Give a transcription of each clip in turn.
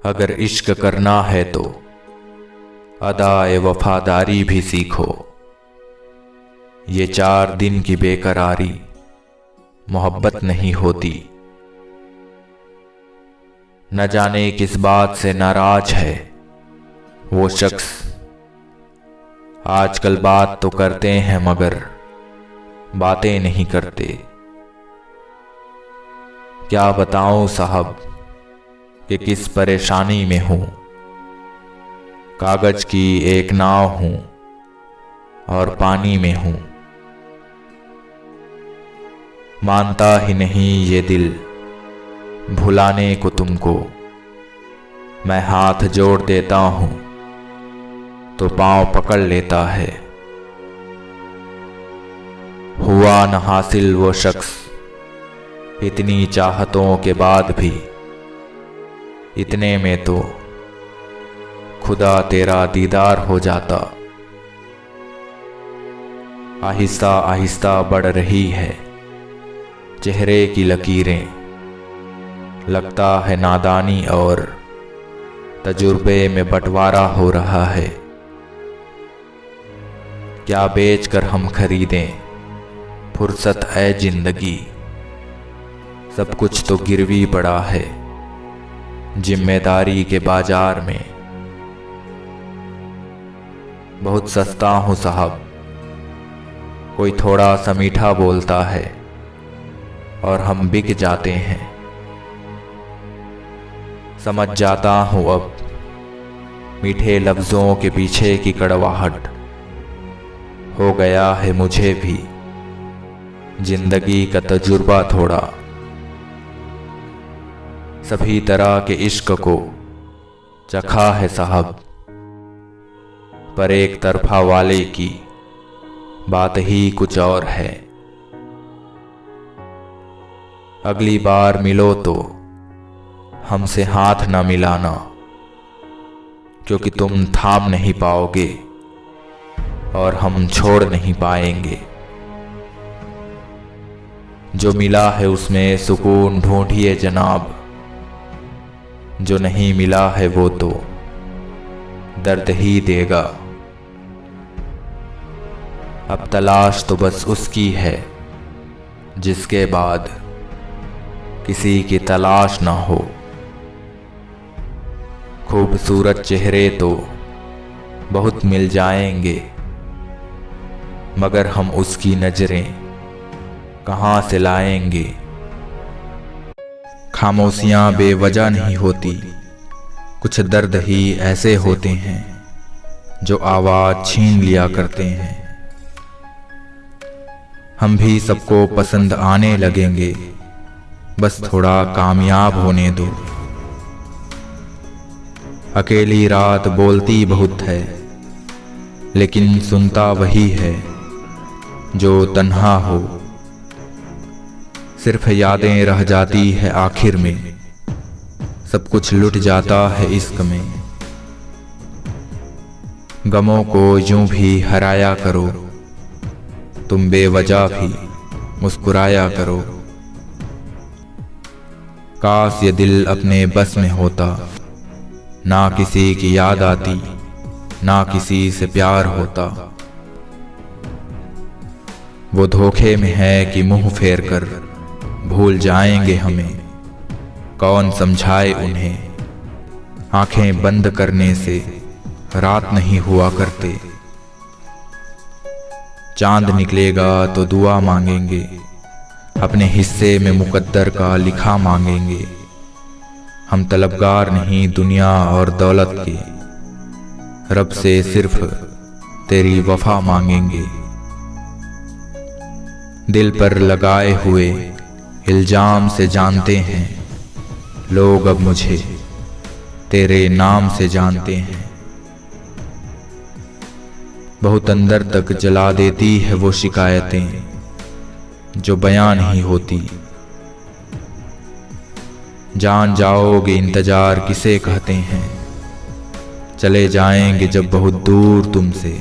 अगर इश्क करना है तो अदाए वफादारी भी सीखो। ये 4 दिन की बेकरारी मोहब्बत नहीं होती। न जाने किस बात से नाराज है वो शख्स। आजकल बात तो करते हैं मगर बातें नहीं करते। क्या बताऊं साहब कि किस परेशानी में हूं। कागज की एक नाव हूं और पानी में हूं। मानता ही नहीं ये दिल भुलाने को तुमको। मैं हाथ जोड़ देता हूं तो पांव पकड़ लेता है। हुआ न हासिल वो शख्स इतनी चाहतों के बाद भी। इतने में तो खुदा तेरा दीदार हो जाता। आहिस्ता आहिस्ता बढ़ रही है चेहरे की लकीरें। लगता है नादानी और तजुर्बे में बंटवारा हो रहा है। क्या बेचकर हम खरीदें फुर्सत है जिंदगी। सब कुछ तो गिरवी पड़ा है जिम्मेदारी के बाजार में। बहुत सस्ता हूं साहब। कोई थोड़ा सा मीठा बोलता है और हम बिक जाते हैं। समझ जाता हूं अब मीठे लफ्जों के पीछे की कड़वाहट। हो गया है मुझे भी जिंदगी का तजुर्बा थोड़ा। सभी तरह के इश्क को चखा है साहब, पर एक तरफा वाले की बात ही कुछ और है। अगली बार मिलो तो हमसे हाथ न मिलाना, क्योंकि तुम थाम नहीं पाओगे और हम छोड़ नहीं पाएंगे। जो मिला है उसमें सुकून ढूंढिए जनाब। जो नहीं मिला है वो तो दर्द ही देगा। अब तलाश तो बस उसकी है जिसके बाद किसी की तलाश ना हो। खूबसूरत चेहरे तो बहुत मिल जाएंगे, मगर हम उसकी नजरें कहाँ से लाएंगे। खामोशियां बेवजह नहीं होती, कुछ दर्द ही ऐसे होते हैं जो आवाज छीन लिया करते हैं। हम भी सबको पसंद आने लगेंगे, बस थोड़ा कामयाब होने दो। अकेली रात बोलती बहुत है, लेकिन सुनता वही है जो तन्हा हो। सिर्फ यादें रह जाती है आखिर में, सब कुछ लुट जाता है इश्क में। गमों को यूं भी हराया करो, तुम बेवजह भी मुस्कुराया करो। काश ये दिल अपने बस में होता, ना किसी की याद आती, ना किसी से प्यार होता। वो धोखे में है कि मुंह फेर कर भूल जाएंगे हमें। कौन समझाए उन्हें आंखें बंद करने से रात नहीं हुआ करते। चांद निकलेगा तो दुआ मांगेंगे, अपने हिस्से में मुकद्दर का लिखा मांगेंगे। हम तलबगार नहीं दुनिया और दौलत के, रब से सिर्फ तेरी वफा मांगेंगे। दिल पर लगाए हुए इल्जाम से जानते हैं लोग अब मुझे तेरे नाम से जानते हैं। बहुत अंदर तक जला देती है वो शिकायतें जो बयां नहीं होती। जान जाओगे इंतजार किसे कहते हैं, चले जाएंगे जब बहुत दूर तुमसे।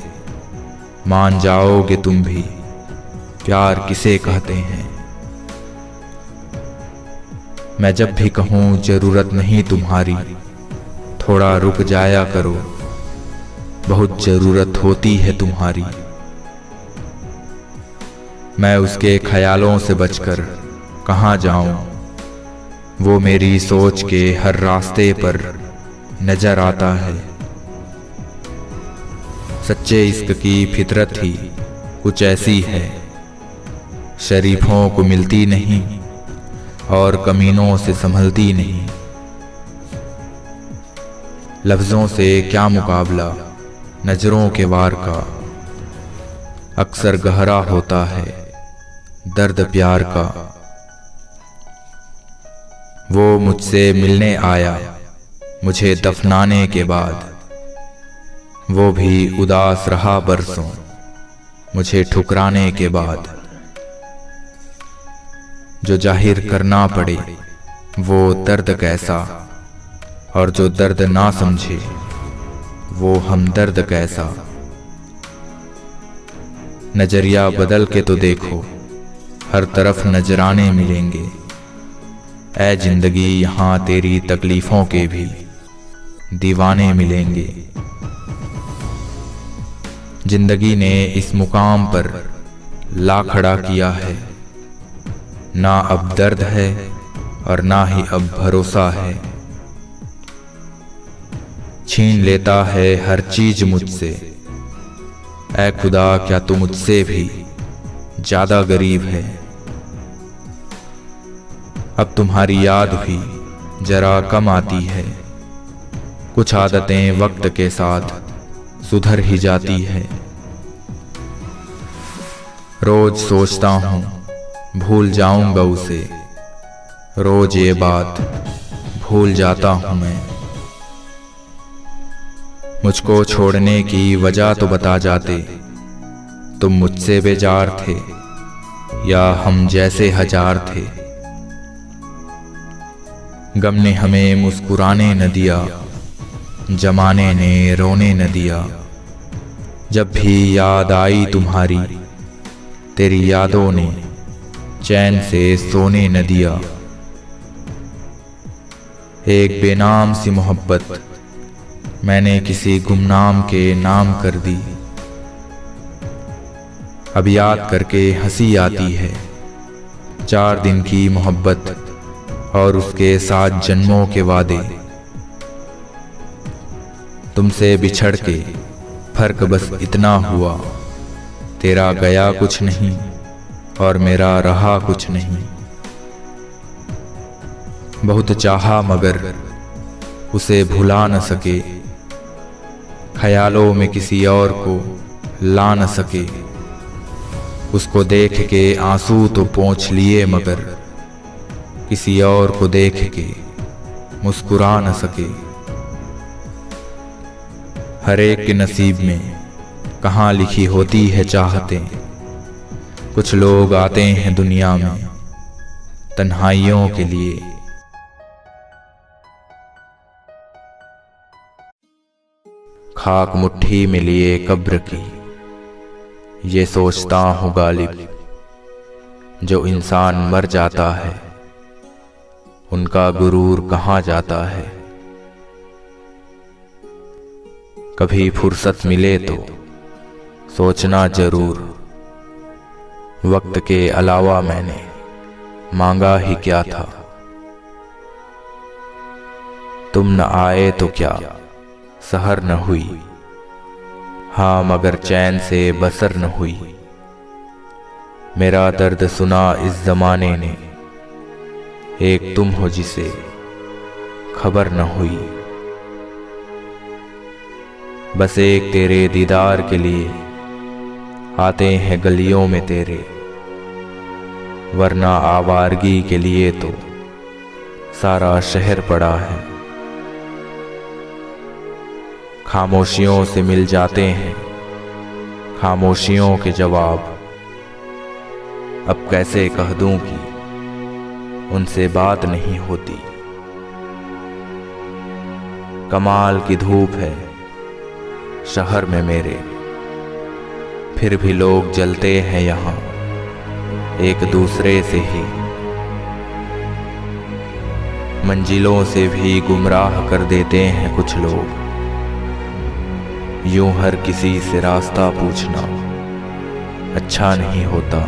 मान जाओगे तुम भी प्यार किसे कहते हैं। मैं जब भी कहूँ जरूरत नहीं तुम्हारी, थोड़ा रुक जाया करो, बहुत जरूरत होती है तुम्हारी। मैं उसके ख्यालों से बचकर कहाँ जाऊं, वो मेरी सोच के हर रास्ते पर नजर आता है। सच्चे इश्क की फितरत ही कुछ ऐसी है, शरीफों को मिलती नहीं और कमीनों से संभलती नहीं। लफ्जों से क्या मुकाबला नजरों के वार का, अक्सर गहरा होता है दर्द प्यार का। वो मुझसे मिलने आया मुझे दफनाने के बाद, वो भी उदास रहा बरसों मुझे ठुकराने के बाद। जो जाहिर करना पड़े वो दर्द कैसा, और जो दर्द ना समझे वो हमदर्द कैसा। नजरिया बदल के तो देखो, हर तरफ नजराने मिलेंगे। ऐ जिंदगी यहाँ तेरी तकलीफों के भी दीवाने मिलेंगे। जिंदगी ने इस मुकाम पर ला खड़ा किया है, ना अब दर्द है और ना ही अब भरोसा है। छीन लेता है हर चीज मुझसे, ऐ खुदा क्या तू मुझसे भी ज्यादा गरीब है। अब तुम्हारी याद भी जरा कम आती है, कुछ आदतें वक्त के साथ सुधर ही जाती है। रोज सोचता हूँ भूल जाऊंगा उसे, रोज ये बात भूल जाता हूँ मैं। मुझको छोड़ने की वजह तो बता जाते, तुम मुझसे बेजार थे या हम जैसे हजार थे। गम ने हमें मुस्कुराने न दिया, जमाने ने रोने न दिया। जब भी याद आई तुम्हारी, तेरी यादों ने चैन से सोने न दिया। एक बेनाम सी मोहब्बत मैंने किसी गुमनाम के नाम कर दी। अब याद करके हंसी आती है, 4 दिन की मोहब्बत और उसके 7 जन्मों के वादे। तुमसे बिछड़ के फर्क बस इतना हुआ, तेरा गया कुछ नहीं और मेरा रहा कुछ नहीं। बहुत चाहा मगर उसे भुला न सके, ख्यालों में किसी और को ला न सके। उसको देख के आंसू तो पोंछ लिए मगर किसी और को देख के मुस्कुरा न सके। हर एक के नसीब में कहाँ लिखी होती है चाहतें। कुछ लोग आते हैं दुनिया में तन्हाइयों के लिए। खाक मुट्ठी में लिए कब्र की, ये सोचता हूँ गालिब, जो इंसान मर जाता है उनका गुरूर कहाँ जाता है। कभी फुर्सत मिले तो सोचना जरूर, वक्त के अलावा मैंने मांगा ही क्या था। तुम न आए तो क्या सहर न हुई, हाँ मगर चैन से बसर न हुई। मेरा दर्द सुना इस जमाने ने, एक तुम हो जिसे खबर न हुई। बस एक तेरे दीदार के लिए आते हैं गलियों में तेरे, वरना आवारगी के लिए तो सारा शहर पड़ा है। खामोशियों से मिल जाते हैं खामोशियों के जवाब, अब कैसे कह दूं कि उनसे बात नहीं होती। कमाल की धूप है शहर में मेरे, फिर भी लोग जलते हैं यहाँ एक दूसरे से ही। मंजिलों से भी गुमराह कर देते हैं कुछ लोग। यूं हर किसी से रास्ता पूछना अच्छा नहीं होता।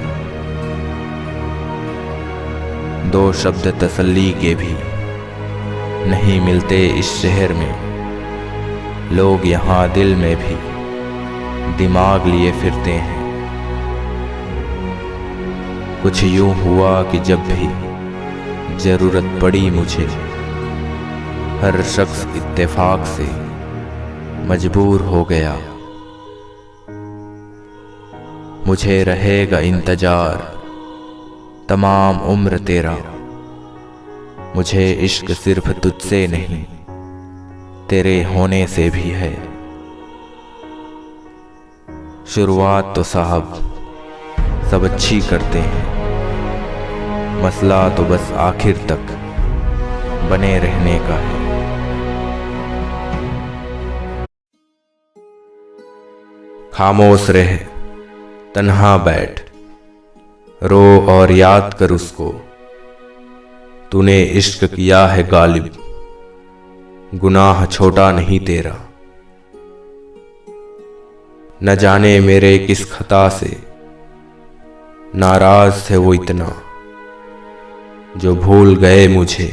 दो शब्द तसल्ली के भी नहीं मिलते इस शहर में। लोग यहाँ दिल में भी दिमाग लिए फिरते हैं। कुछ यूं हुआ कि जब भी जरूरत पड़ी मुझे, हर शख्स इत्तेफाक से मजबूर हो गया। मुझे रहेगा इंतजार तमाम उम्र तेरा। मुझे इश्क सिर्फ तुझसे नहीं तेरे होने से भी है। शुरुआत तो साहब सब अच्छी करते हैं, मसला तो बस आखिर तक बने रहने का है। खामोश रह, तन्हा बैठ, रो और याद कर उसको। तूने इश्क किया है गालिब, गुनाह छोटा नहीं तेरा। न जाने मेरे किस खता से नाराज थे वो इतना, जो भूल गए मुझे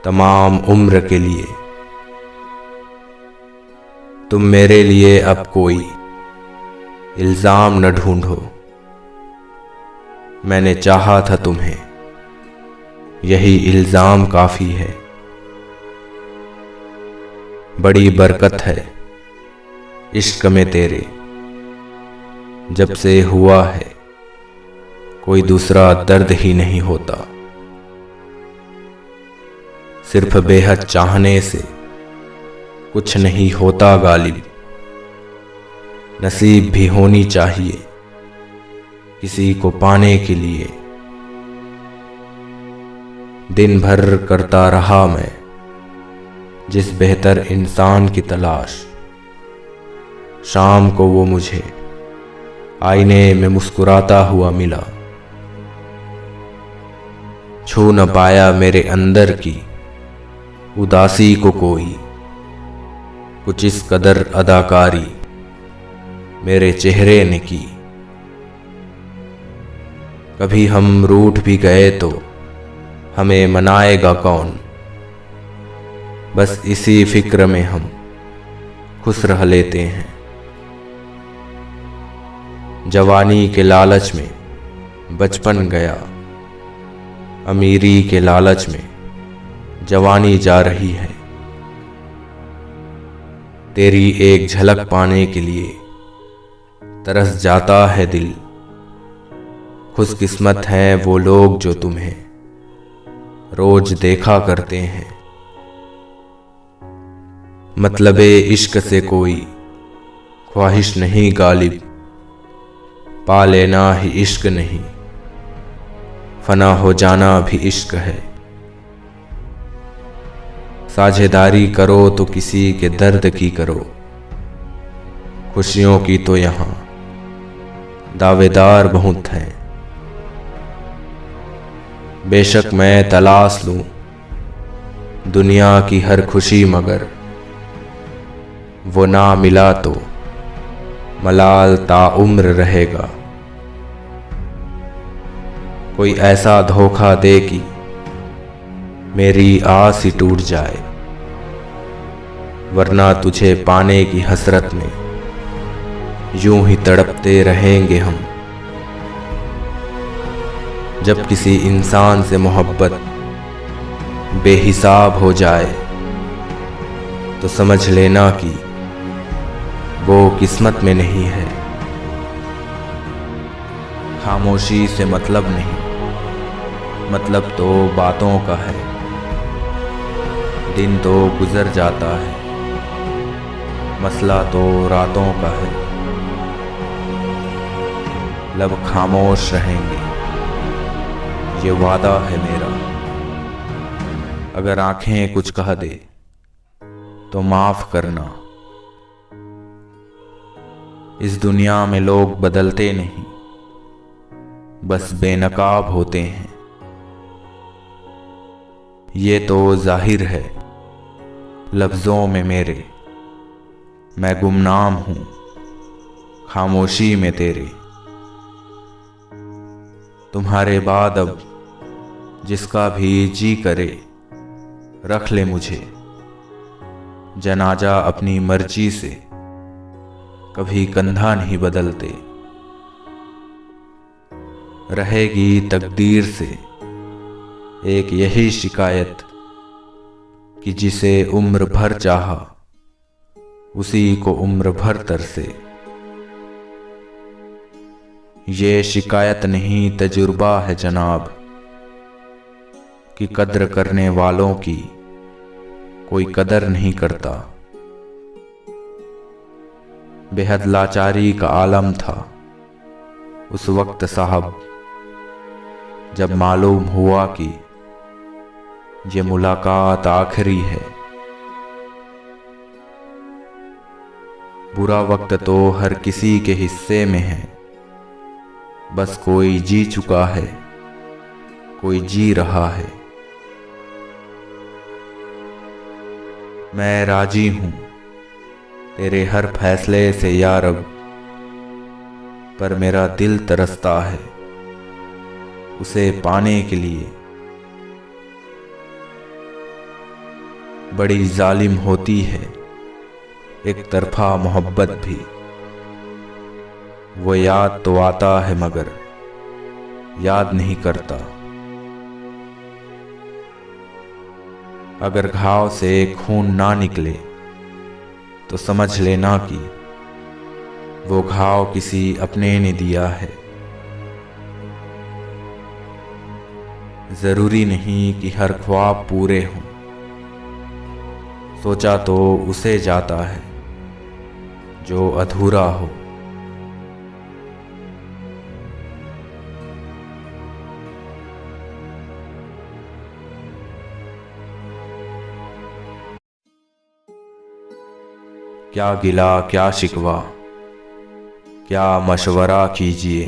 तमाम उम्र के लिए। तुम मेरे लिए अब कोई इल्जाम न ढूंढो। मैंने चाहा था तुम्हें, यही इल्जाम काफी है। बड़ी बरकत है इश्क में तेरे, जब से हुआ है कोई दूसरा दर्द ही नहीं होता। सिर्फ बेहद चाहने से कुछ नहीं होता गालिब। नसीब भी होनी चाहिए किसी को पाने के लिए। दिन भर करता रहा मैं जिस बेहतर इंसान की तलाश। शाम को वो मुझे आईने में मुस्कुराता हुआ मिला। छू न पाया मेरे अंदर की उदासी को कोई। कुछ इस कदर अदाकारी मेरे चेहरे ने की। कभी हम रूठ भी गए तो हमें मनाएगा कौन। बस इसी फिक्र में हम खुश रह लेते हैं। जवानी के लालच में बचपन गया, अमीरी के लालच में जवानी जा रही है। तेरी एक झलक पाने के लिए तरस जाता है दिल। खुशकिस्मत हैं वो लोग जो तुम्हें रोज देखा करते हैं। मतलबे इश्क से कोई ख्वाहिश नहीं गालिब। पा लेना ही इश्क नहीं, फना हो जाना भी इश्क है। साझेदारी करो तो किसी के दर्द की करो। खुशियों की तो यहाँ दावेदार बहुत हैं। बेशक मैं तलाश लूं दुनिया की हर खुशी, मगर वो ना मिला तो मलाल ताउम्र रहेगा। कोई ऐसा धोखा दे कि मेरी आस ही टूट जाए, वरना तुझे पाने की हसरत में यूं ही तड़पते रहेंगे हम। जब किसी इंसान से मोहब्बत बेहिसाब हो जाए तो समझ लेना कि वो किस्मत में नहीं है। खामोशी से मतलब नहीं, मतलब तो बातों का है। दिन तो गुजर जाता है, मसला तो रातों का है। लब खामोश रहेंगे ये वादा है मेरा। अगर आंखें कुछ कह दे तो माफ करना। इस दुनिया में लोग बदलते नहीं, बस बेनकाब होते हैं। ये तो जाहिर है लफ्ज़ों में मेरे, मैं गुमनाम हूँ खामोशी में तेरे। तुम्हारे बाद अब जिसका भी जी करे रख ले मुझे, जनाजा अपनी मर्जी से कभी कंधा नहीं बदलते। रहेगी तकदीर से एक यही शिकायत कि जिसे उम्र भर चाहा उसी को उम्र भर तरसे। ये शिकायत नहीं तजुर्बा है जनाब कि कद्र करने वालों की कोई कदर नहीं करता। बेहद लाचारी का आलम था उस वक्त साहब, जब मालूम हुआ कि ये मुलाकात आखिरी है। बुरा वक्त तो हर किसी के हिस्से में है, बस कोई जी चुका है, कोई जी रहा है। मैं राजी हूँ तेरे हर फैसले से या रब, पर मेरा दिल तरसता है उसे पाने के लिए। बड़ी जालिम होती है एक तरफा मोहब्बत भी, वो याद तो आता है मगर याद नहीं करता। अगर घाव से खून ना निकले तो समझ लेना कि वो घाव किसी अपने ने दिया है। जरूरी नहीं कि हर ख्वाब पूरे हों, सोचा तो उसे जाता है जो अधूरा हो। क्या गिला क्या शिकवा क्या मशवरा कीजिए,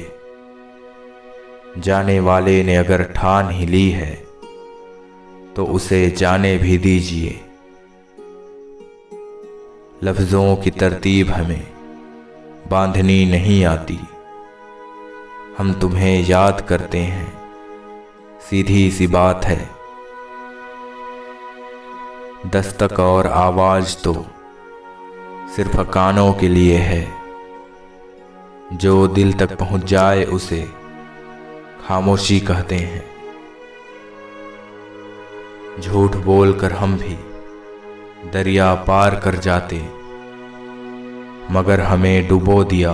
जाने वाले ने अगर ठान ही ली है तो उसे जाने भी दीजिए। लफ्ज़ों की तरतीब हमें बांधनी नहीं आती, हम तुम्हें याद करते हैं सीधी सी बात है। दस्तक और आवाज़ तो सिर्फ कानों के लिए है, जो दिल तक पहुंच जाए उसे खामोशी कहते हैं। झूठ बोलकर हम भी दरिया पार कर जाते, मगर हमें डुबो दिया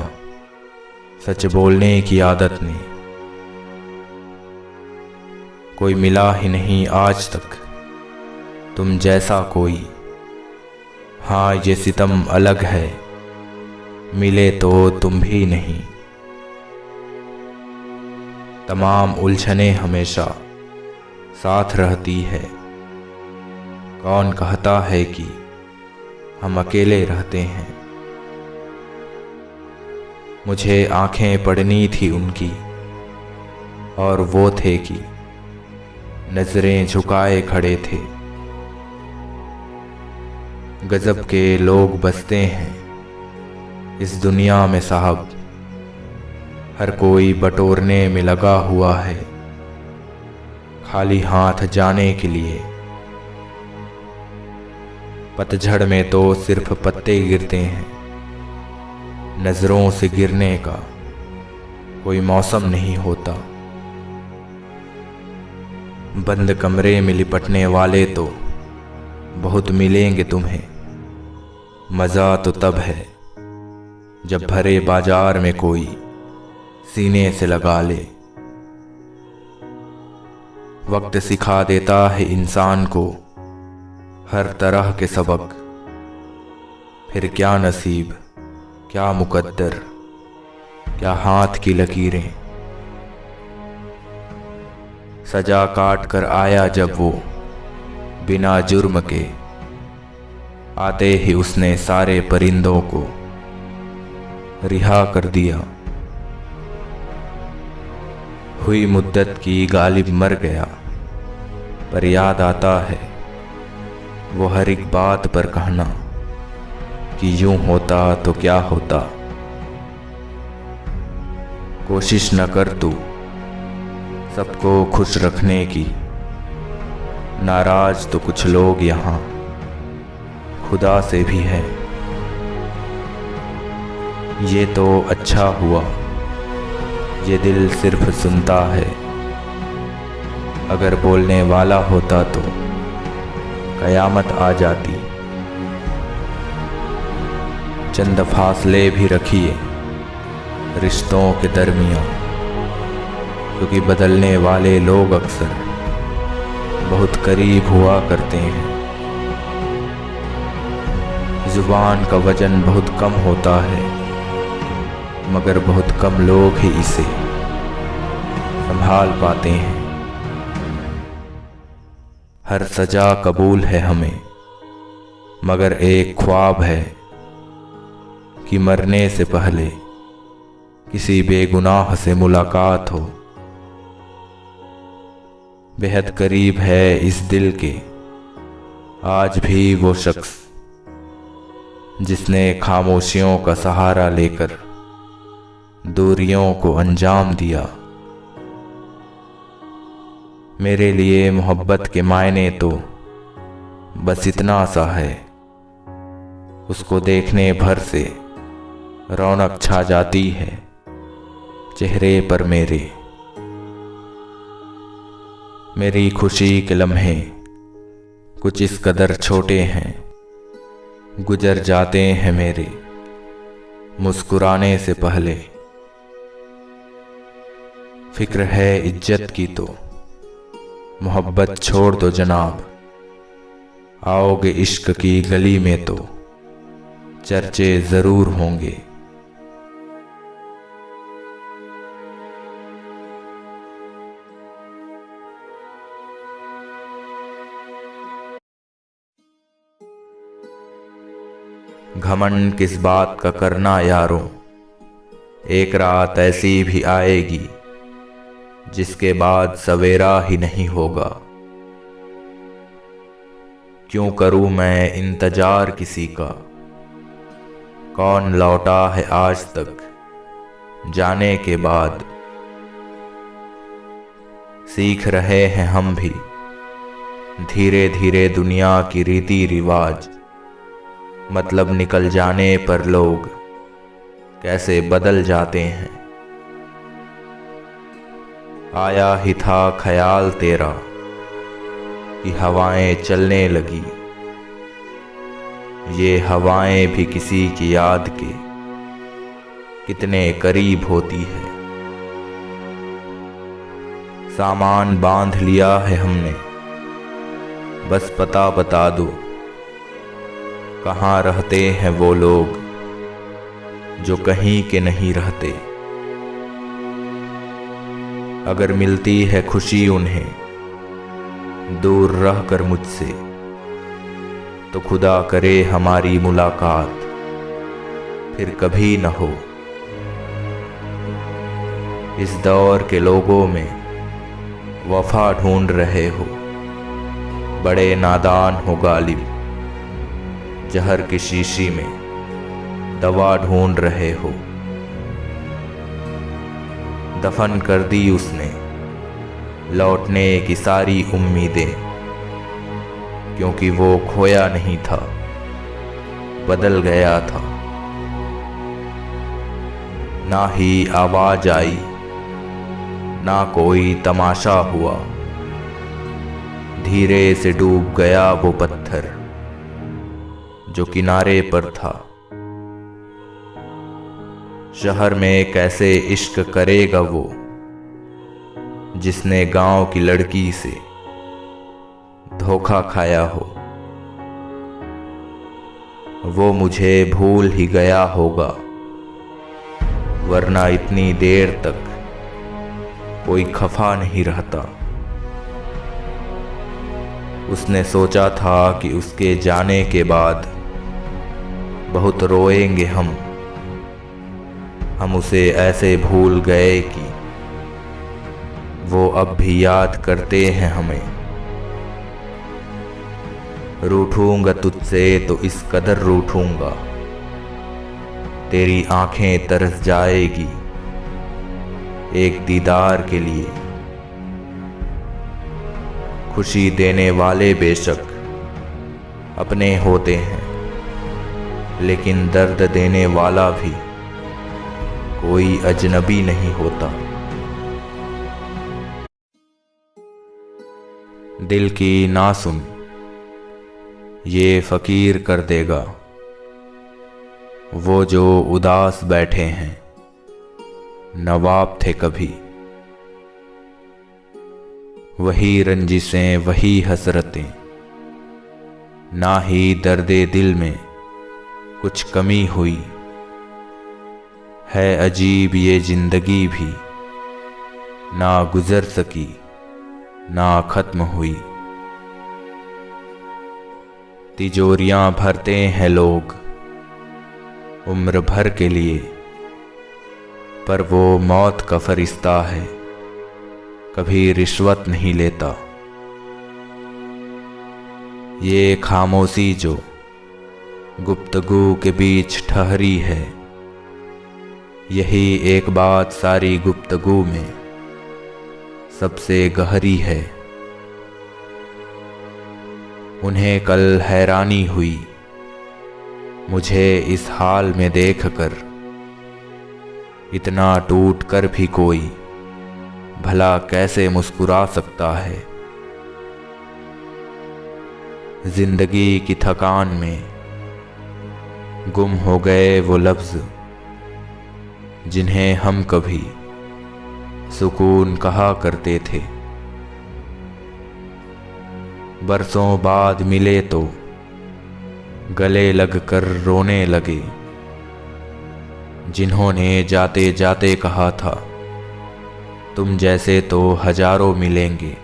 सच बोलने की आदत ने। कोई मिला ही नहीं आज तक तुम जैसा कोई, हाँ ये सितम अलग है मिले तो तुम भी नहीं। तमाम उलझने हमेशा साथ रहती है, कौन कहता है कि हम अकेले रहते हैं। मुझे आंखें पड़नी थी उनकी और वो थे कि नजरें झुकाए खड़े थे। गजब के लोग बसते हैं इस दुनिया में साहब, हर कोई बटोरने में लगा हुआ है खाली हाथ जाने के लिए। पतझड़ में तो सिर्फ पत्ते गिरते हैं, नजरों से गिरने का कोई मौसम नहीं होता। बंद कमरे में लिपटने वाले तो बहुत मिलेंगे तुम्हें, मज़ा तो तब है जब भरे बाजार में कोई सीने से लगा ले। वक्त सिखा देता है इंसान को हर तरह के सबक, फिर क्या नसीब क्या मुकद्दर क्या हाथ की लकीरें। सजा काट कर आया जब वो बिना जुर्म के, आते ही उसने सारे परिंदों को रिहा कर दिया। हुई मुद्दत की गालिब मर गया, पर याद आता है वो हर एक बात पर कहना कि यूं होता तो क्या होता। कोशिश न कर तू सबको खुश रखने की, नाराज तो कुछ लोग यहाँ खुदा से भी है। ये तो अच्छा हुआ ये दिल सिर्फ सुनता है, अगर बोलने वाला होता तो कयामत आ जाती। चंद फासले भी रखिए रिश्तों के दरमियां, क्योंकि बदलने वाले लोग अक्सर बहुत करीब हुआ करते हैं। जुबान का वजन बहुत कम होता है, मगर बहुत कम लोग ही इसे संभाल पाते हैं। हर सजा कबूल है हमें, मगर एक ख्वाब है कि मरने से पहले किसी बेगुनाह से मुलाकात हो। बेहद करीब है इस दिल के आज भी वो शख्स जिसने खामोशियों का सहारा लेकर दूरियों को अंजाम दिया। मेरे लिए मोहब्बत के मायने तो बस इतना सा है, उसको देखने भर से रौनक छा जाती है चेहरे पर मेरे। मेरी खुशी के लम्हे कुछ इस कदर छोटे हैं, गुजर जाते हैं मेरे मुस्कुराने से पहले। फिक्र है इज्जत की तो मोहब्बत छोड़ दो जनाब, आओगे इश्क की गली में तो चर्चे जरूर होंगे। घमंड किस बात का करना यारों, एक रात ऐसी भी आएगी जिसके बाद सवेरा ही नहीं होगा। क्यों करूं मैं इंतजार किसी का, कौन लौटा है आज तक जाने के बाद। सीख रहे हैं हम भी धीरे धीरे दुनिया की रीति रिवाज, मतलब निकल जाने पर लोग कैसे बदल जाते हैं। आया ही था ख्याल तेरा कि हवाएं चलने लगी, ये हवाएं भी किसी की याद के कितने करीब होती है। सामान बांध लिया है हमने, बस पता बता दो कहाँ रहते हैं वो लोग जो कहीं के नहीं रहते। अगर मिलती है खुशी उन्हें दूर रहकर मुझसे, तो खुदा करे हमारी मुलाकात फिर कभी न हो। इस दौर के लोगों में वफा ढूंढ रहे हो, बड़े नादान हो गालिब, जहर की शीशी में दवा ढूंढ रहे हो। दफन कर दी उसने लौटने की सारी उम्मीदें, क्योंकि वो खोया नहीं था, बदल गया था। ना ही आवाज आई, ना कोई तमाशा हुआ, धीरे से डूब गया वो पत्थर जो किनारे पर था। शहर में कैसे इश्क करेगा वो जिसने गांव की लड़की से धोखा खाया हो। वो मुझे भूल ही गया होगा, वरना इतनी देर तक कोई खफा नहीं रहता। उसने सोचा था कि उसके जाने के बाद बहुत रोएंगे हम उसे ऐसे भूल गए कि वो अब भी याद करते हैं हमें रूठूंगा तुझसे तो इस कदर रूठूंगा, तेरी आंखें तरस जाएगी एक दीदार के लिए। खुशी देने वाले बेशक अपने होते हैं, लेकिन दर्द देने वाला भी कोई अजनबी नहीं होता। दिल की ना सुन, ये फकीर कर देगा वो जो उदास बैठे हैं, नवाब थे कभी। वही रंजिशें वही हसरतें, ना ही दर्दे दिल में कुछ कमी हुई। है अजीब ये जिंदगी भी, ना गुजर सकी ना खत्म हुई। तिजोरियां भरते हैं लोग उम्र भर के लिए, पर वो मौत का फरिश्ता है, कभी रिश्वत नहीं लेता। ये खामोशी जो गुफ्तगू के बीच ठहरी है, यही एक बात सारी गुफ्तगू में सबसे गहरी है। उन्हें कल हैरानी हुई मुझे इस हाल में देखकर, इतना टूट कर भी कोई भला कैसे मुस्कुरा सकता है। जिंदगी की थकान में गुम हो गए वो लफ्ज जिन्हें हम कभी सुकून कहा करते थे। बरसों बाद मिले तो गले लगकर रोने लगे, जिन्होंने जाते जाते कहा था तुम जैसे तो हजारों मिलेंगे।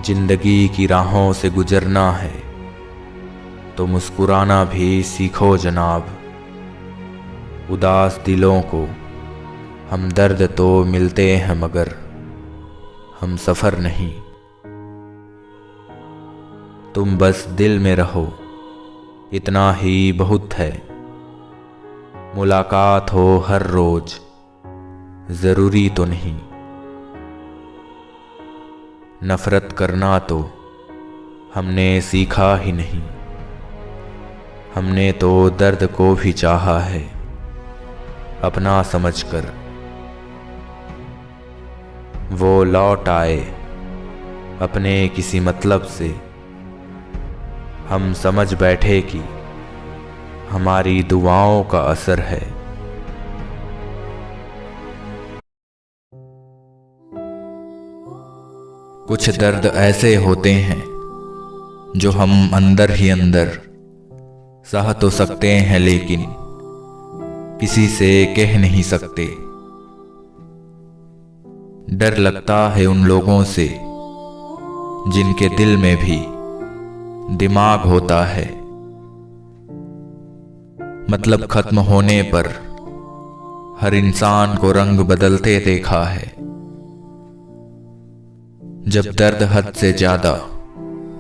जिंदगी की राहों से गुजरना है तो मुस्कुराना भी सीखो जनाब। उदास दिलों को हम दर्द तो मिलते हैं, मगर हम सफ़र नहीं। तुम बस दिल में रहो, इतना ही बहुत है। मुलाकात हो हर रोज जरूरी तो नहीं। नफरत करना तो हमने सीखा ही नहीं। हमने तो दर्द को भी चाहा है अपना समझकर। वो लौट आए अपने किसी मतलब से, हम समझ बैठे कि हमारी दुआओं का असर है। कुछ दर्द ऐसे होते हैं जो हम अंदर ही अंदर सह तो सकते हैं, लेकिन किसी से कह नहीं सकते। डर लगता है उन लोगों से जिनके दिल में भी दिमाग होता है। मतलब खत्म होने पर हर इंसान को रंग बदलते देखा है। जब दर्द हद से ज्यादा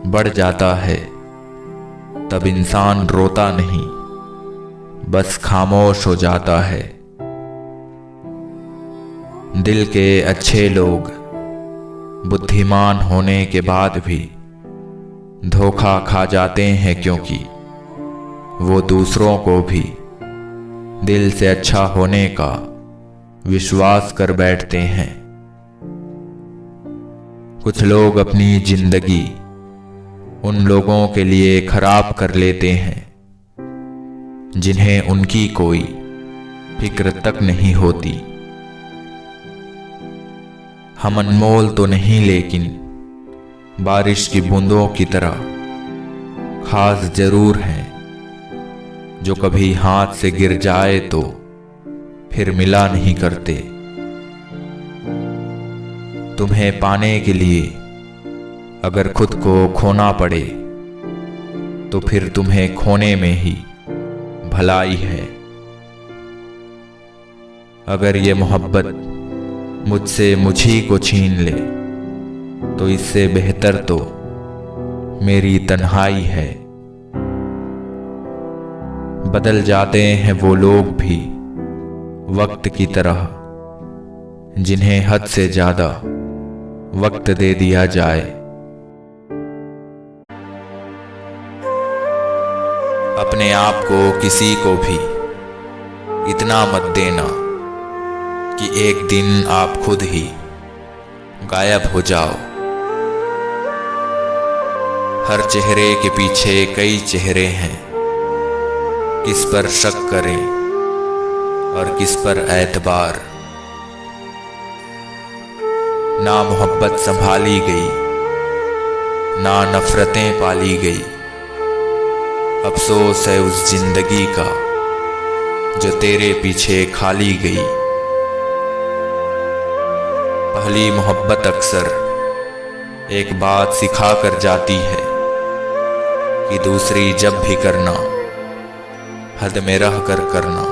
बढ़ जाता है तब इंसान रोता नहीं, बस खामोश हो जाता है। दिल के अच्छे लोग बुद्धिमान होने के बाद भी धोखा खा जाते हैं, क्योंकि वो दूसरों को भी दिल से अच्छा होने का विश्वास कर बैठते हैं। कुछ लोग अपनी जिंदगी उन लोगों के लिए खराब कर लेते हैं जिन्हें उनकी कोई फिक्र तक नहीं होती। हम अनमोल तो नहीं, लेकिन बारिश की बूंदों की तरह खास जरूर हैं, जो कभी हाथ से गिर जाए तो फिर मिला नहीं करते। तुम्हें पाने के लिए अगर खुद को खोना पड़े तो फिर तुम्हें खोने में ही भलाई है। अगर ये मोहब्बत मुझसे मुझी को छीन ले तो इससे बेहतर तो मेरी तन्हाई है। बदल जाते हैं वो लोग भी वक्त की तरह, जिन्हें हद से ज्यादा वक्त दे दिया जाए। अपने आप को किसी को भी इतना मत देना कि एक दिन आप खुद ही गायब हो जाओ। हर चेहरे के पीछे कई चेहरे हैं, किस पर शक करें और किस पर एतबार। ना मोहब्बत संभाली गई, ना नफरतें पाली गई। अफसोस है उस जिंदगी का जो तेरे पीछे खाली गई। पहली मोहब्बत अक्सर एक बात सिखा कर जाती है कि दूसरी जब भी करना हद में रह कर करना।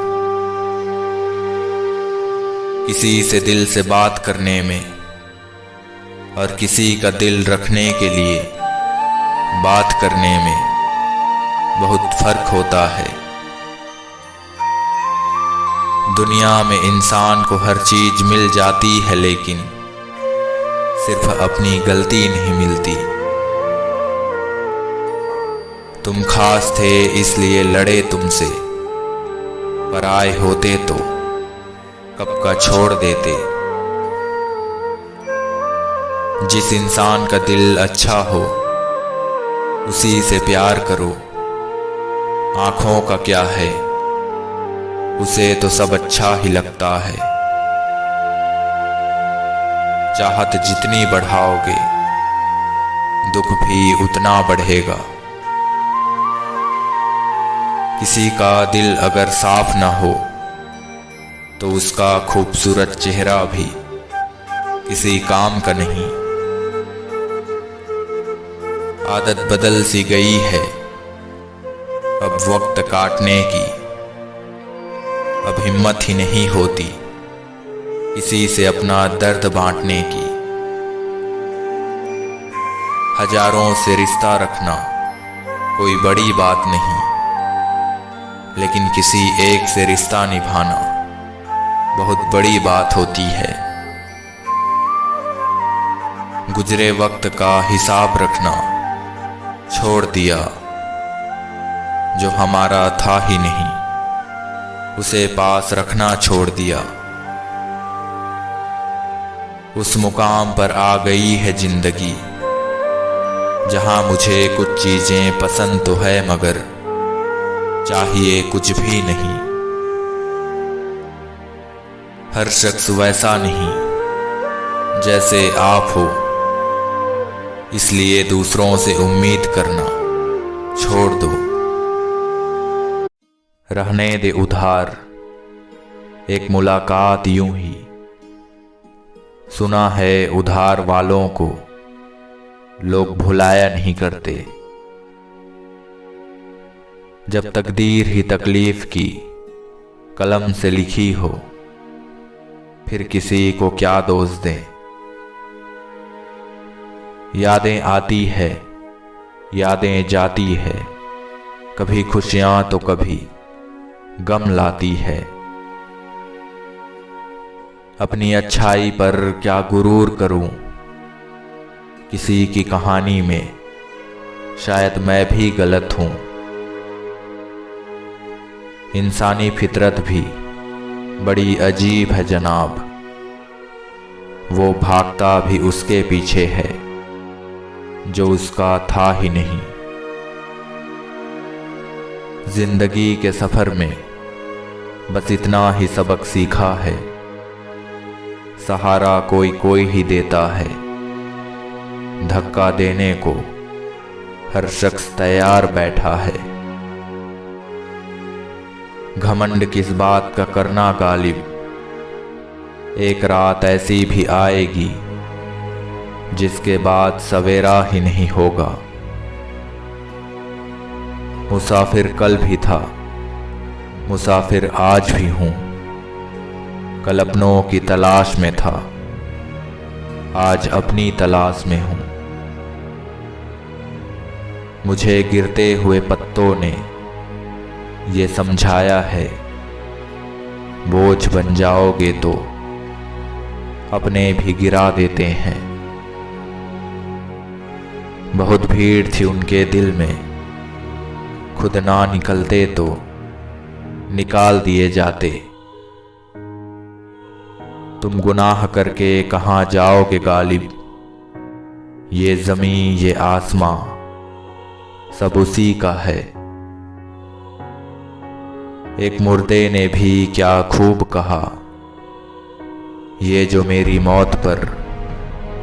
किसी से दिल से बात करने में और किसी का दिल रखने के लिए बात करने में बहुत फर्क होता है। दुनिया में इंसान को हर चीज मिल जाती है, लेकिन सिर्फ अपनी गलती नहीं मिलती। तुम खास थे इसलिए लड़े तुमसे, पराए होते तो कब का छोड़ देते। जिस इंसान का दिल अच्छा हो उसी से प्यार करो। आंखों का क्या है, उसे तो सब अच्छा ही लगता है। चाहत जितनी बढ़ाओगे दुख भी उतना बढ़ेगा। किसी का दिल अगर साफ ना हो तो उसका खूबसूरत चेहरा भी किसी काम का नहीं। आदत बदल सी गई है अब वक्त काटने की। अब हिम्मत ही नहीं होती किसी से अपना दर्द बांटने की। हजारों से रिश्ता रखना कोई बड़ी बात नहीं, लेकिन किसी एक से रिश्ता निभाना बहुत बड़ी बात होती है। गुजरे वक्त का हिसाब रखना छोड़ दिया, जो हमारा था ही नहीं उसे पास रखना छोड़ दिया। उस मुकाम पर आ गई है जिंदगी जहां मुझे कुछ चीजें पसंद तो है, मगर चाहिए कुछ भी नहीं। हर शख्स वैसा नहीं जैसे आप हो, इसलिए दूसरों से उम्मीद करना छोड़ दो। रहने दे उधार एक मुलाकात यूं ही। सुना है उधार वालों को लोग भुलाया नहीं करते। जब तकदीर ही तकलीफ की कलम से लिखी हो, फिर किसी को क्या दोष दें। यादें आती है यादें जाती है, कभी खुशियां तो कभी गम लाती है। अपनी अच्छाई पर क्या गुरूर करूं, किसी की कहानी में शायद मैं भी गलत हूं। इंसानी फितरत भी बड़ी अजीब है जनाब, वो भागता भी उसके पीछे है जो उसका था ही नहीं। जिंदगी के सफर में बस इतना ही सबक सीखा है, सहारा कोई कोई ही देता है। धक्का देने को हर शख्स तैयार बैठा है। घमंड किस बात का करना गालिब, एक रात ऐसी भी आएगी जिसके बाद सवेरा ही नहीं होगा। मुसाफिर कल भी था, मुसाफिर आज भी हूं। कल अपनों की तलाश में था, आज अपनी तलाश में हूं। मुझे गिरते हुए पत्तों ने ये समझाया है, बोझ बन जाओगे तो अपने भी गिरा देते हैं। बहुत भीड़ थी उनके दिल में, खुद ना निकलते तो निकाल दिए जाते। तुम गुनाह करके कहाँ जाओगे गालिब, ये ज़मीं ये आसमां सब उसी का है। एक मुर्दे ने भी क्या खूब कहा, ये जो मेरी मौत पर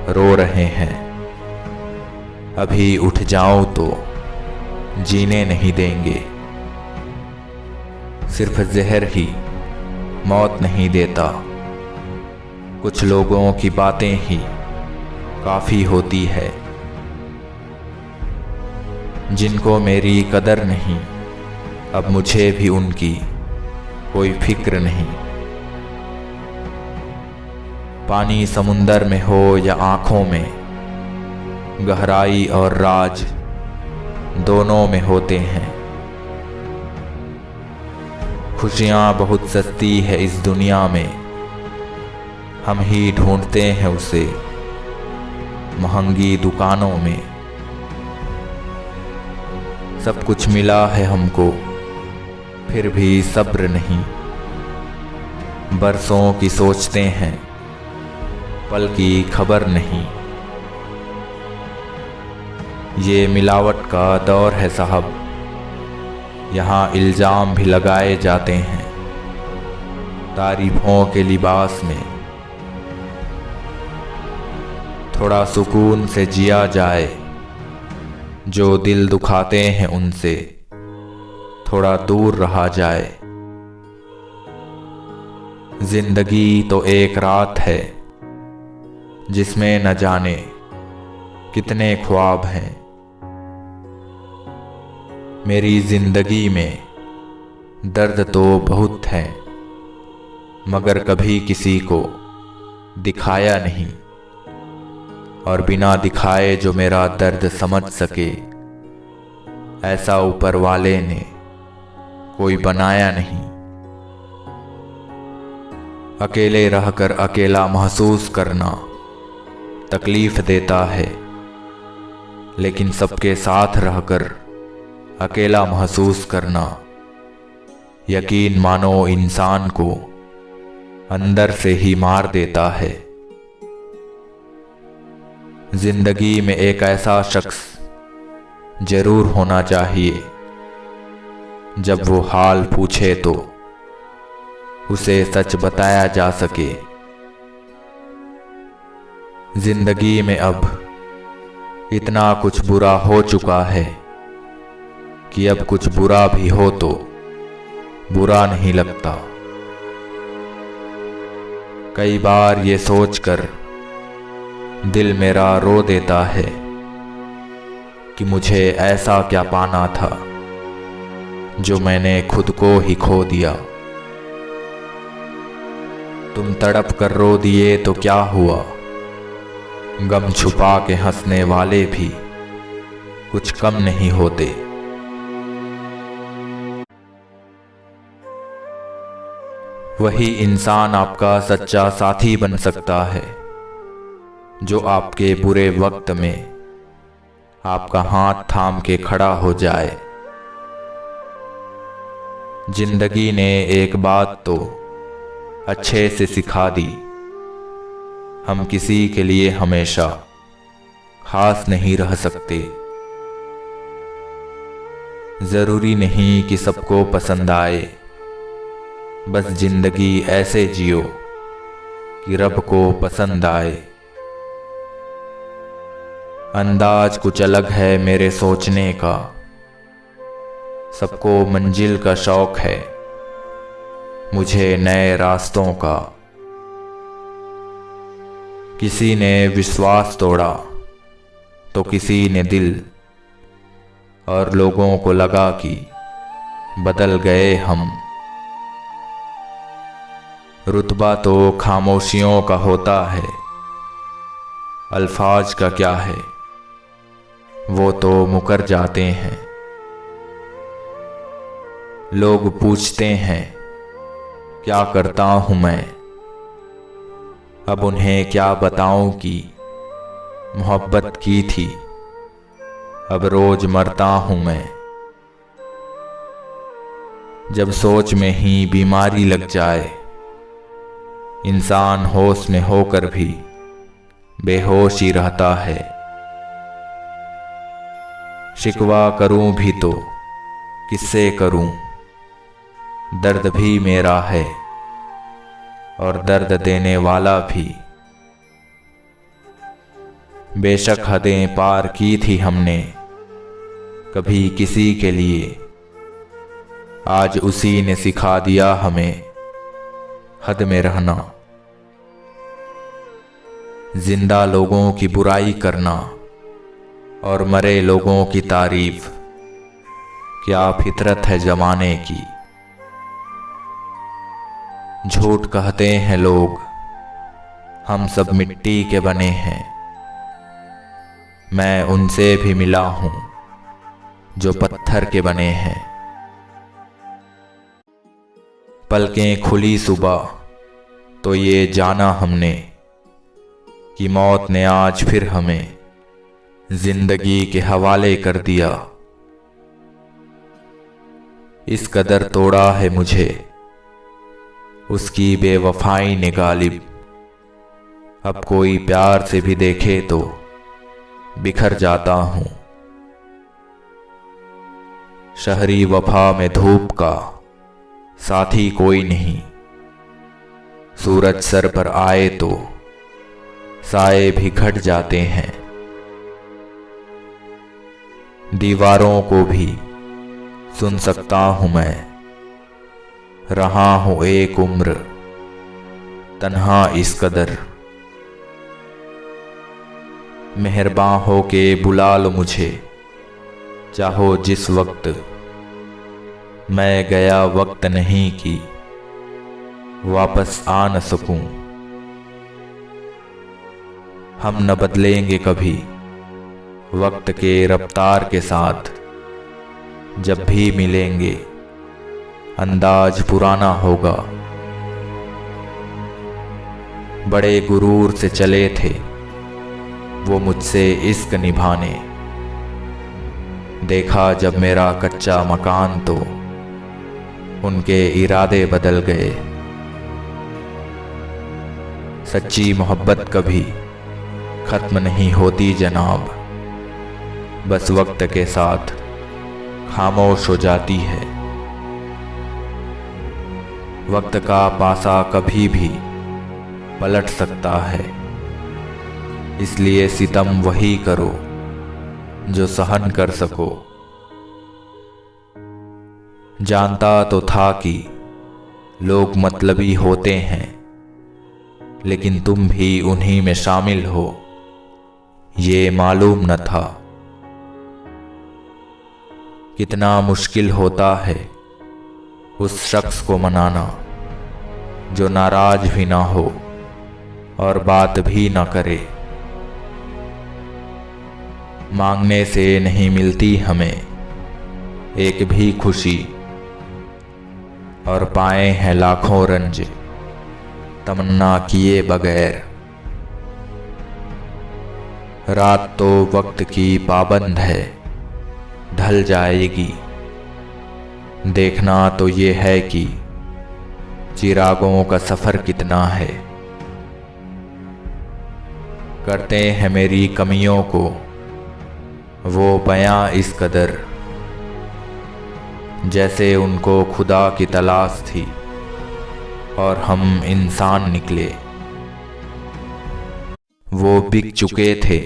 रो रहे हैं, अभी उठ जाऊं तो जीने नहीं देंगे। सिर्फ जहर ही मौत नहीं देता, कुछ लोगों की बातें ही काफ़ी होती है। जिनको मेरी कदर नहीं, अब मुझे भी उनकी कोई फिक्र नहीं। पानी समुंदर में हो या आँखों में, गहराई और राज दोनों में होते हैं। खुशियाँ बहुत सस्ती है इस दुनिया में, हम ही ढूंढते हैं उसे महंगी दुकानों में। सब कुछ मिला है हमको फिर भी सब्र नहीं, बरसों की सोचते हैं पल की खबर नहीं। ये मिलावट का दौर है साहब, यहाँ इल्ज़ाम भी लगाए जाते हैं तारीफों के लिबास में। थोड़ा सुकून से जिया जाए, जो दिल दुखाते हैं उनसे थोड़ा दूर रहा जाए। जिंदगी तो एक रात है जिसमें न जाने कितने ख्वाब हैं। मेरी जिंदगी में दर्द तो बहुत है, मगर कभी किसी को दिखाया नहीं, और बिना दिखाए जो मेरा दर्द समझ सके, ऐसा ऊपर वाले ने कोई बनाया नहीं। अकेले रहकर अकेला महसूस करना तकलीफ देता है, लेकिन सबके साथ रहकर अकेला महसूस करना यकीन मानो इंसान को अंदर से ही मार देता है। जिंदगी में एक ऐसा शख्स जरूर होना चाहिए, जब वो हाल पूछे तो उसे सच बताया जा सके। जिंदगी में अब इतना कुछ बुरा हो चुका है कि अब कुछ बुरा भी हो तो बुरा नहीं लगता। कई बार ये सोचकर दिल मेरा रो देता है कि मुझे ऐसा क्या पाना था जो मैंने खुद को ही खो दिया। तुम तड़प कर रो दिए तो क्या हुआ, गम छुपा के हंसने वाले भी कुछ कम नहीं होते। वही इंसान आपका सच्चा साथी बन सकता है जो आपके बुरे वक्त में आपका हाथ थाम के खड़ा हो जाए। जिंदगी ने एक बात तो अच्छे से सिखा दी, हम किसी के लिए हमेशा खास नहीं रह सकते। जरूरी नहीं कि सबको पसंद आए, बस जिंदगी ऐसे जियो कि रब को पसंद आए। अंदाज कुछ अलग है मेरे सोचने का, सबको मंजिल का शौक है, मुझे नए रास्तों का। किसी ने विश्वास तोड़ा तो किसी ने दिल, और लोगों को लगा कि बदल गए हम। रुतबा तो खामोशियों का होता है, अल्फाज का क्या है। वो तो मुकर जाते हैं। लोग पूछते हैं क्या करता हूँ मैं, अब उन्हें क्या बताऊं कि मोहब्बत की थी, अब रोज मरता हूं मैं। जब सोच में ही बीमारी लग जाए, इंसान होश में होकर भी बेहोश ही रहता है। शिकवा करूं भी तो किससे करूं, दर्द भी मेरा है और दर्द देने वाला भी। बेशक हदें पार की थी हमने कभी किसी के लिए, आज उसी ने सिखा दिया हमें हद में रहना। जिंदा लोगों की बुराई करना और मरे लोगों की तारीफ, क्या फितरत है जमाने की। झूठ कहते हैं लोग हम सब मिट्टी के बने हैं, मैं उनसे भी मिला हूं जो पत्थर के बने हैं। पलकें खुली सुबह तो ये जाना हमने कि मौत ने आज फिर हमें जिंदगी के हवाले कर दिया। इस कदर तोड़ा है मुझे उसकी बेवफाई ने गालिब, अब कोई प्यार से भी देखे तो बिखर जाता हूं। शहरी वफा में धूप का साथी कोई नहीं, सूरज सर पर आए तो साए भी घट जाते हैं। दीवारों को भी सुन सकता हूं मैं, रहा हूं एक उम्र तन्हा इस कदर। मेहरबान हो के बुला लो मुझे चाहो जिस वक्त, मैं गया वक्त नहीं कि वापस आ न सकूं। हम न बदलेंगे कभी वक्त के रफ्तार के साथ, जब भी मिलेंगे अंदाज पुराना होगा। बड़े गुरूर से चले थे वो मुझसे इश्क निभाने, देखा जब मेरा कच्चा मकान तो उनके इरादे बदल गए। सच्ची मोहब्बत कभी खत्म नहीं होती जनाब, बस वक्त के साथ खामोश हो जाती है। वक्त का पासा कभी भी पलट सकता है, इसलिए सितम वही करो जो सहन कर सको। जानता तो था कि लोग मतलबी होते हैं, लेकिन तुम भी उन्हीं में शामिल हो ये मालूम न था। कितना मुश्किल होता है उस शख्स को मनाना जो नाराज भी ना हो और बात भी ना करे। मांगने से नहीं मिलती हमें एक भी खुशी, और पाए हैं लाखों रंज तमन्ना किए बगैर। रात तो वक्त की पाबंद है ढल जाएगी, देखना तो ये है कि चिरागों का सफर कितना है। करते हैं मेरी कमियों को वो बयां इस कदर, जैसे उनको खुदा की तलाश थी और हम इंसान निकले। वो बिक चुके थे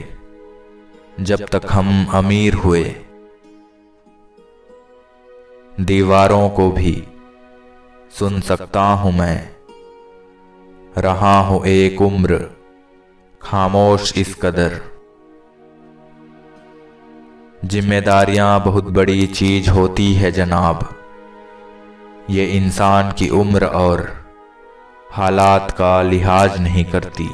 जब तक हम अमीर हुए। दीवारों को भी सुन सकता हूं मैं, रहा हूं एक उम्र खामोश इस कदर। जिम्मेदारियां बहुत बड़ी चीज होती है जनाब, ये इंसान की उम्र और हालात का लिहाज नहीं करती।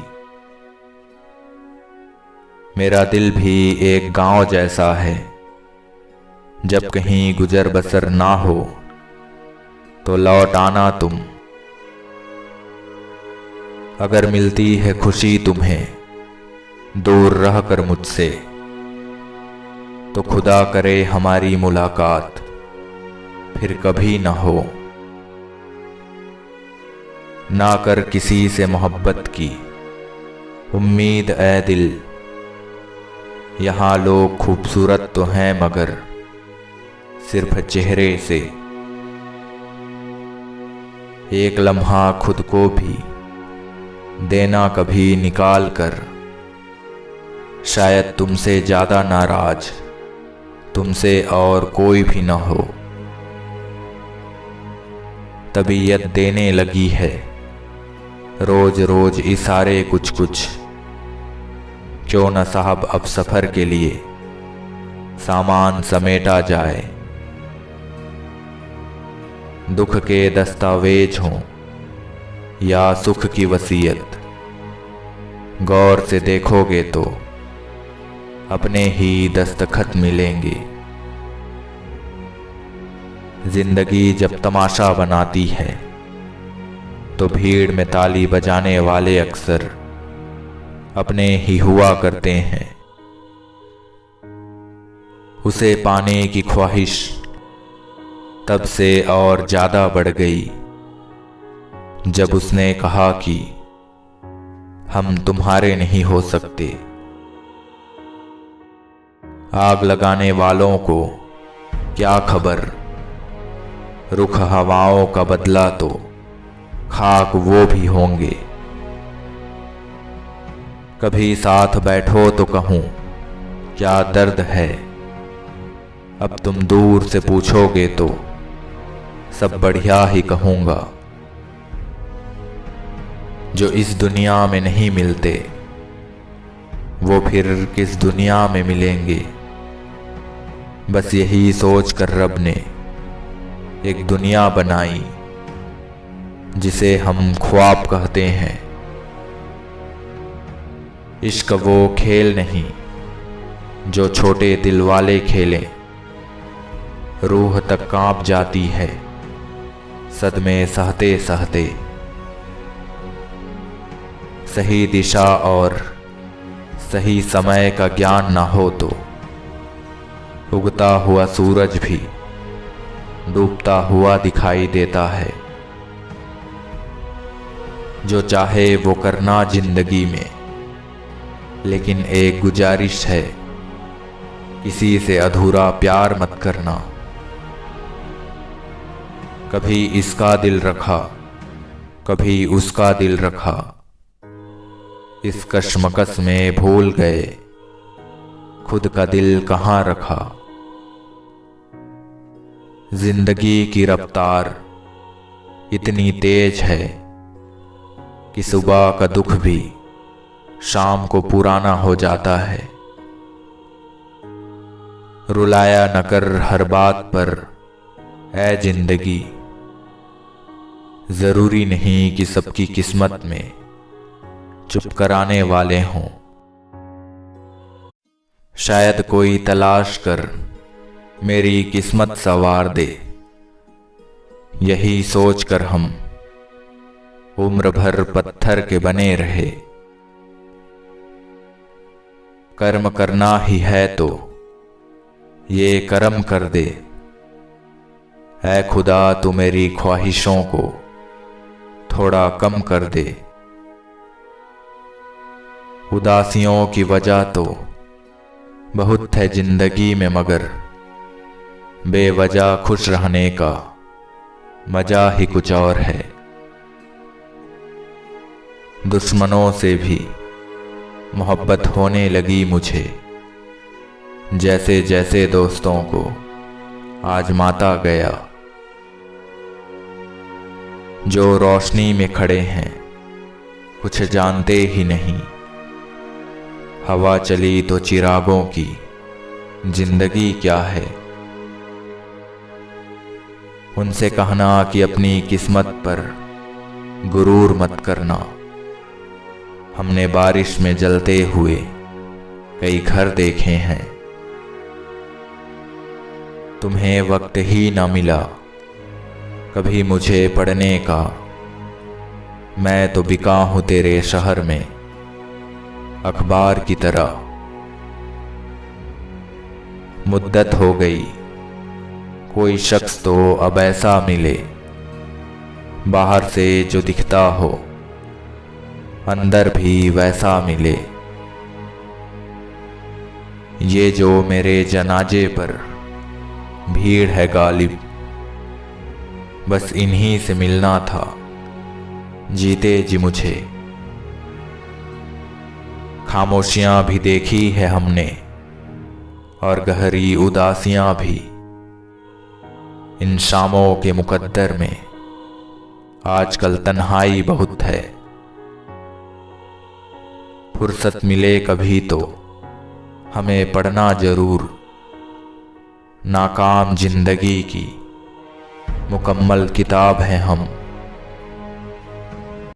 मेरा दिल भी एक गांव जैसा है। जब कहीं गुजर बसर ना हो तो लौट आना तुम। अगर मिलती है खुशी तुम्हें दूर रह कर मुझसे, तो खुदा करे हमारी मुलाकात फिर कभी न हो। ना कर किसी से मोहब्बत की उम्मीद ए दिल। यहाँ लोग खूबसूरत तो हैं मगर सिर्फ चेहरे से। एक लम्हा खुद को भी देना कभी निकाल कर, शायद तुमसे ज्यादा नाराज तुमसे और कोई भी न हो। तबीयत देने लगी है रोज रोज इशारे कुछ कुछ। क्यों न साहब अब सफर के लिए सामान समेटा जाए। दुख के दस्तावेज हों या सुख की वसीयत, गौर से देखोगे तो अपने ही दस्तखत मिलेंगे। जिंदगी जब तमाशा बनाती है तो भीड़ में ताली बजाने वाले अक्सर अपने ही हुआ करते हैं। उसे पाने की ख्वाहिश तब से और ज्यादा बढ़ गई जब उसने कहा कि हम तुम्हारे नहीं हो सकते। आग लगाने वालों को क्या खबर, रुख हवाओं का बदला तो खाक वो भी होंगे। कभी साथ बैठो तो कहूं क्या दर्द है, अब तुम दूर से पूछोगे तो सब बढ़िया ही कहूंगा। जो इस दुनिया में नहीं मिलते वो फिर किस दुनिया में मिलेंगे। बस यही सोच कर रब ने एक दुनिया बनाई जिसे हम ख्वाब कहते हैं। इश्क वो खेल नहीं जो छोटे दिल वाले खेलें। रूह तक कांप जाती है सदमे सहते सहते। सही दिशा और सही समय का ज्ञान ना हो तो उगता हुआ सूरज भी डूबता हुआ दिखाई देता है। जो चाहे वो करना जिंदगी में, लेकिन एक गुजारिश है किसी से अधूरा प्यार मत करना। कभी इसका दिल रखा कभी उसका दिल रखा, इस कशमकश में भूल गए खुद का दिल कहाँ रखा। जिंदगी की रफ्तार इतनी तेज है कि सुबह का दुख भी शाम को पुराना हो जाता है। रुलाया न कर हर बात पर ऐ जिंदगी, जरूरी नहीं कि सबकी किस्मत में चुप कराने वाले हों। शायद कोई तलाश कर मेरी किस्मत संवार दे, यही सोच कर हम उम्र भर पत्थर के बने रहे। कर्म करना ही है तो ये कर्म कर दे, ऐ खुदा तू मेरी ख्वाहिशों को थोड़ा कम कर दे। उदासियों की वजह तो बहुत है जिंदगी में, मगर बेवजह खुश रहने का मजा ही कुछ और है। दुश्मनों से भी मोहब्बत होने लगी मुझे, जैसे जैसे दोस्तों को आजमाता गया। जो रोशनी में खड़े हैं कुछ जानते ही नहीं, हवा चली तो चिरागों की जिंदगी क्या है। उनसे कहना कि अपनी किस्मत पर गुरूर मत करना, हमने बारिश में जलते हुए कई घर देखे हैं, तुम्हें वक्त ही न मिला कभी मुझे पढ़ने का। मैं तो बिका हूं तेरे शहर में अखबार की तरह। मुद्दत हो गई, कोई शख्स तो अब ऐसा मिले, बाहर से जो दिखता हो अंदर भी वैसा मिले। ये जो मेरे जनाजे पर भीड़ है गालिब, बस इन्हीं से मिलना था जीते जी मुझे। खामोशियां भी देखी है हमने और गहरी उदासियां भी, इन शामों के मुकद्दर में आजकल तन्हाई बहुत है। फुर्सत मिले कभी तो हमें पढ़ना जरूर, नाकाम जिंदगी की मुकम्मल किताब हैं हम।